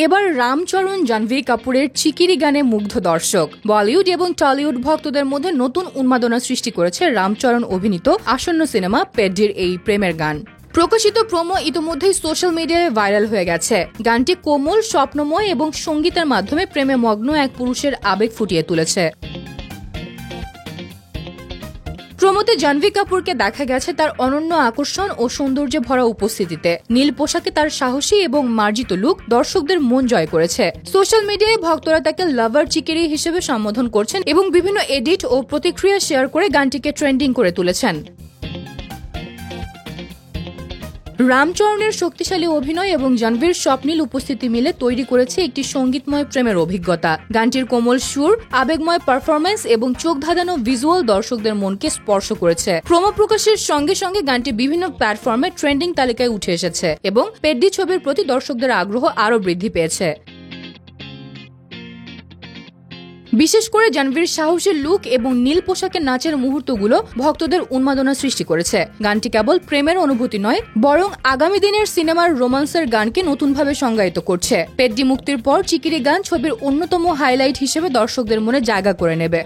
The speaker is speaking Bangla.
এবার রামচরণ জাহ্নবী কাপুরের চিকিরি গানে মুগ্ধ দর্শক। বলিউড এবং টলিউড ভক্তদের মধ্যে নতুন উন্মাদনা সৃষ্টি করেছে রামচরণ অভিনীত আসন্ন সিনেমা পেড্ডির এই প্রেমের গান। প্রকাশিত প্রোমো ইতিমধ্যেই সোশ্যাল মিডিয়ায় ভাইরাল হয়ে গেছে। গানটি কোমল, স্বপ্নময় এবং সঙ্গীতের মাধ্যমে প্রেমে মগ্ন এক পুরুষের আবেগ ফুটিয়ে তুলেছে। প্রোমোতে জাহ্নবী কাপুরকে দেখা গেছে তার অনন্য আকর্ষণ ও সৌন্দর্যে ভরা উপস্থিতিতে। নীল পোশাকে তার সাহসী এবং মার্জিত লুক দর্শকদের মন জয় করেছে। সোশ্যাল মিডিয়ায় ভক্তরা তাকে লাভার চিকেরি হিসেবে সম্বোধন করছেন এবং বিভিন্ন এডিট ও প্রতিক্রিয়া শেয়ার করে গানটিকে ট্রেন্ডিং করে তুলেছেন। রামচরণের শক্তিশালী অভিনয় এবং জাহ্নবীর স্বপ্নীল উপস্থিতি মিলে তৈরি করেছে একটি সঙ্গীতময় প্রেমের অভিজ্ঞতা। গানটির কোমল সুর, আবেগময় পারফরম্যান্স এবং চোখ ধাঁধানো ভিজুয়াল দর্শকদের মনকে স্পর্শ করেছে। প্রোমো প্রকাশের সঙ্গে সঙ্গে গানটি বিভিন্ন প্ল্যাটফর্মে ট্রেন্ডিং তালিকায় উঠে এসেছে এবং পেড্ডি ছবির প্রতি দর্শকদের আগ্রহ আরও বৃদ্ধি পেয়েছে। বিশেষ করে জাহ্নবীর সাহসী লুক এবং নীল পোশাকের নাচের মুহূর্তগুলো ভক্তদের উন্মাদনা সৃষ্টি করেছে। গানটি কেবল প্রেমের অনুভূতি নয়, বরং আগামী দিনের সিনেমার রোমান্সের গানকে নতুনভাবে সংজ্ঞায়িত করছে। পেড্ডি মুক্তির পর চিকিরি গান ছবির অন্যতম হাইলাইট হিসেবে দর্শকদের মনে জায়গা করে নেবে।